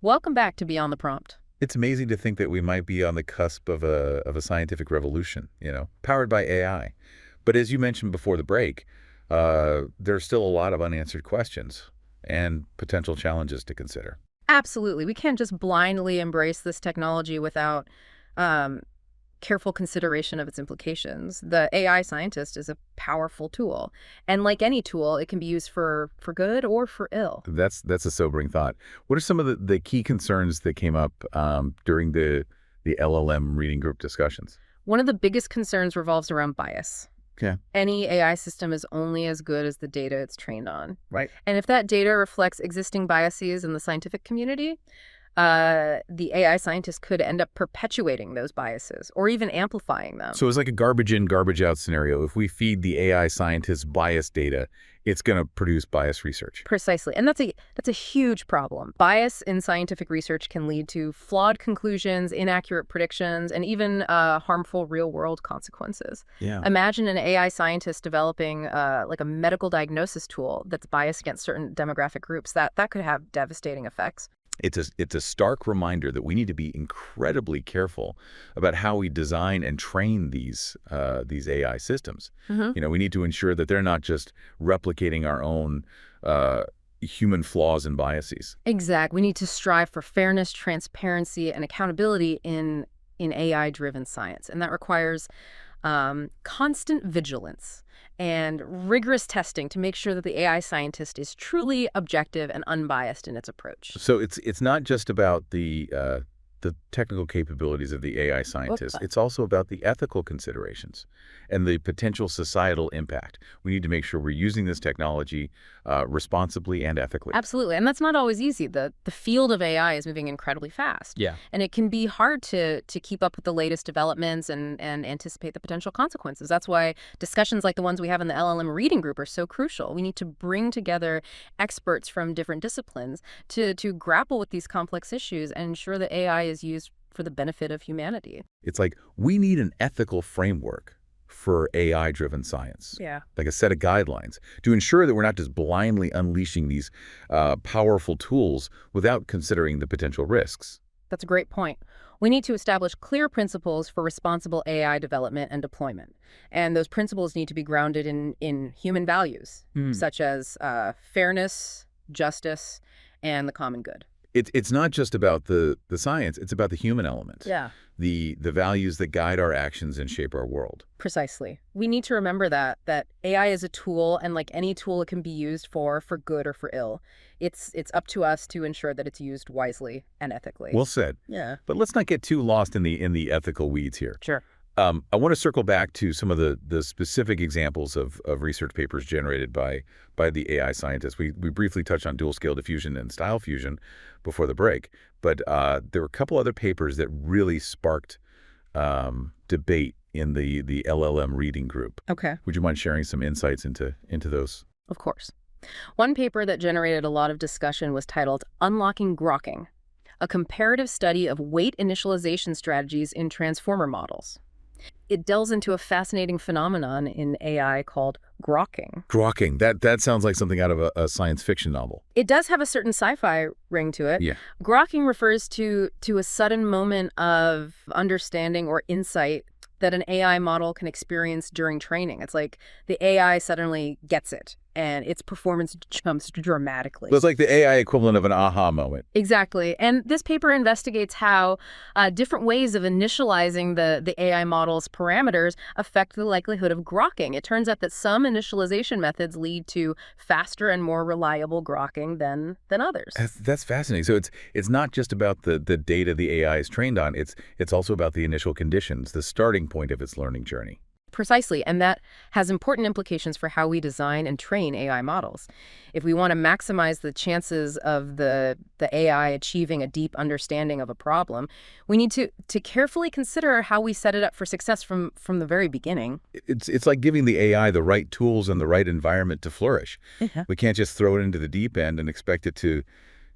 Welcome back to Beyond the Prompt. It's amazing to think that we might be on the cusp of a scientific revolution, powered by AI. But as you mentioned before the break, there's still a lot of unanswered questions and potential challenges to consider. Absolutely. We can't just blindly embrace this technology without um, careful consideration of its implications. The AI scientist is a powerful tool. And like any tool, it can be used for good or for ill. That's a sobering thought. What are some of the key concerns that came up during the LLM reading group discussions? One of the biggest concerns revolves around bias. Okay. Any AI system is only as good as the data it's trained on. Right. And if that data reflects existing biases in the scientific community, the AI scientist could end up perpetuating those biases or even amplifying them. So it's like a garbage in, garbage out scenario. If we feed the AI scientists biased data, it's going to produce biased research. Precisely. And that's a huge problem. Bias in scientific research can lead to flawed conclusions, inaccurate predictions, and even harmful real-world consequences. Yeah. Imagine an AI scientist developing like a medical diagnosis tool that's biased against certain demographic groups. That could have devastating effects. It's a stark reminder that we need to be incredibly careful about how we design and train these AI systems. Mm-hmm. We need to ensure that they're not just replicating our own human flaws and biases. Exactly. We need to strive for fairness, transparency, and accountability in AI-driven science. And that requires constant vigilance and rigorous testing to make sure that the AI scientist is truly objective and unbiased in its approach. So it's not just about the technical capabilities of the AI scientist. It's also about the ethical considerations and the potential societal impact. We need to make sure we're using this technology responsibly and ethically. Absolutely. And that's not always easy. The field of AI is moving incredibly fast. Yeah. And it can be hard to keep up with the latest developments and anticipate the potential consequences. That's why discussions like the ones we have in the LLM-reading group are so crucial. We need to bring together experts from different disciplines to grapple with these complex issues and ensure that AI is used for the benefit of humanity. It's like we need an ethical framework for AI-driven science. Yeah. Like a set of guidelines to ensure that we're not just blindly unleashing these powerful tools without considering the potential risks. That's a great point. We need to establish clear principles for responsible AI development and deployment. And those principles need to be grounded in human values, such as fairness, justice, and the common good. It's not just about the science, it's about the human element. Yeah. The values that guide our actions and shape our world. Precisely. We need to remember that AI is a tool, and like any tool, it can be used for good or for ill. It's up to us to ensure that it's used wisely and ethically. Well said. Yeah. But let's not get too lost in the ethical weeds here. Sure. I want to circle back to some of the specific examples of research papers generated by the AI scientists. We briefly touched on dual-scale diffusion and style fusion before the break, but there were a couple other papers that really sparked debate in the LLM reading group. Okay. Would you mind sharing some insights into those? Of course. One paper that generated a lot of discussion was titled Unlocking Grokking, a comparative study of weight initialization strategies in transformer models. It delves into a fascinating phenomenon in AI called grokking. Grokking. That sounds like something out of a science fiction novel. It does have a certain sci-fi ring to it. Yeah. Grokking refers to a sudden moment of understanding or insight that an AI model can experience during training. It's like the AI suddenly gets it, and its performance jumps dramatically. So it's like the AI equivalent of an aha moment. Exactly. And this paper investigates how different ways of initializing the AI model's parameters affect the likelihood of grokking. It turns out that some initialization methods lead to faster and more reliable grokking than others. That's fascinating. So it's not just about the data the AI is trained on. It's also about the initial conditions, the starting point of its learning journey. Precisely, and that has important implications for how we design and train AI models. If we want to maximize the chances of the AI achieving a deep understanding of a problem, we need to carefully consider how we set it up for success from the very beginning. It's like giving the AI the right tools and the right environment to flourish. Yeah. We can't just throw it into the deep end and expect it to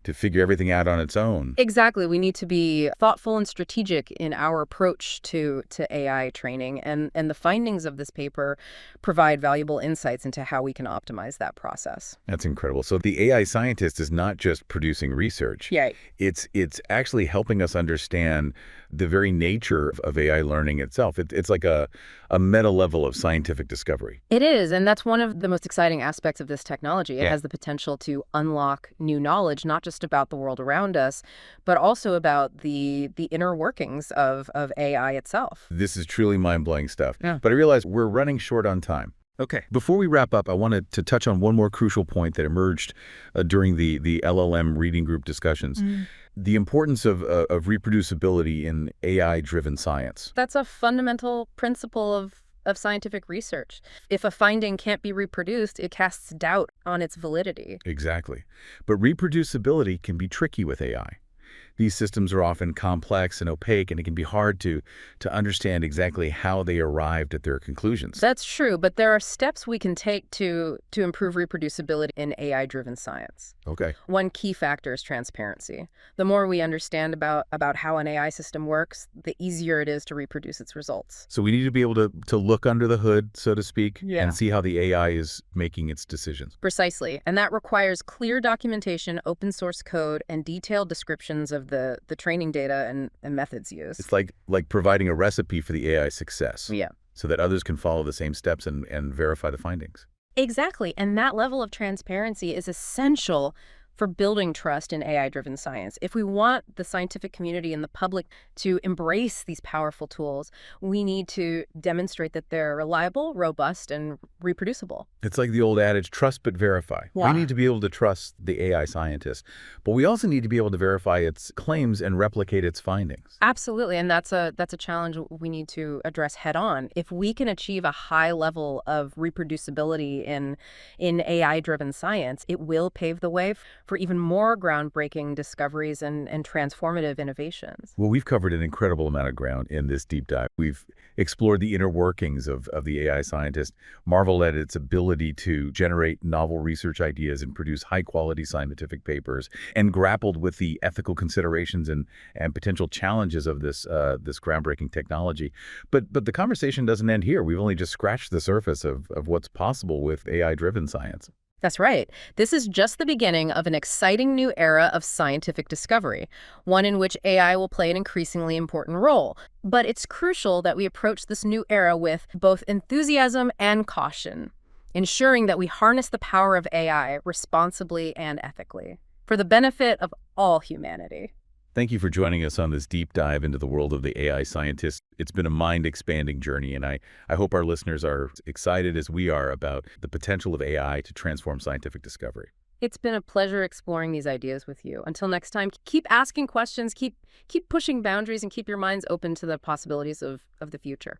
to figure everything out on its own. Exactly. We need to be thoughtful and strategic in our approach to AI training. And the findings of this paper provide valuable insights into how we can optimize that process. That's incredible. So the AI scientist is not just producing research. Yeah. It's actually helping us understand the very nature of AI learning itself. It's like a meta level of scientific discovery. It is, and that's one of the most exciting aspects of this technology. It Yeah. has the potential to unlock new knowledge, not just about the world around us, but also about the inner workings of AI itself. This is truly mind-blowing stuff. Yeah. But I realize we're running short on time. Okay. Before we wrap up, I wanted to touch on one more crucial point that emerged during the LLM reading group discussions. The importance of reproducibility in AI-driven science. That's a fundamental principle of scientific research. If a finding can't be reproduced, it casts doubt on its validity. Exactly. But reproducibility can be tricky with AI. These systems are often complex and opaque, and it can be hard to understand exactly how they arrived at their conclusions. That's true, but there are steps we can take to improve reproducibility in AI-driven science. Okay. One key factor is transparency. The more we understand about how an AI system works, the easier it is to reproduce its results. So we need to be able to look under the hood, so to speak, Yeah. and see how the AI is making its decisions. Precisely, and that requires clear documentation, open source code, and detailed descriptions of the training data and methods used. It's like providing a recipe for the AI success. Yeah. So that others can follow the same steps and verify the findings. Exactly, and that level of transparency is essential for building trust in AI-driven science. If we want the scientific community and the public to embrace these powerful tools, we need to demonstrate that they're reliable, robust, and reproducible. It's like the old adage, trust but verify. Yeah. We need to be able to trust the AI scientist, but we also need to be able to verify its claims and replicate its findings. Absolutely, and that's a challenge we need to address head on. If we can achieve a high level of reproducibility in AI-driven science, it will pave the way for even more groundbreaking discoveries and transformative innovations. Well, we've covered an incredible amount of ground in this deep dive. We've explored the inner workings of the AI scientist, marveled at its ability to generate novel research ideas and produce high-quality scientific papers, and grappled with the ethical considerations and potential challenges of this groundbreaking technology. But the conversation doesn't end here. We've only just scratched the surface of what's possible with AI-driven science. That's right. This is just the beginning of an exciting new era of scientific discovery, one in which AI will play an increasingly important role. But it's crucial that we approach this new era with both enthusiasm and caution, ensuring that we harness the power of AI responsibly and ethically for the benefit of all humanity. Thank you for joining us on this deep dive into the world of the AI scientist. It's been a mind-expanding journey, and I hope our listeners are excited as we are about the potential of AI to transform scientific discovery. It's been a pleasure exploring these ideas with you. Until next time, keep asking questions, keep pushing boundaries, and keep your minds open to the possibilities of the future.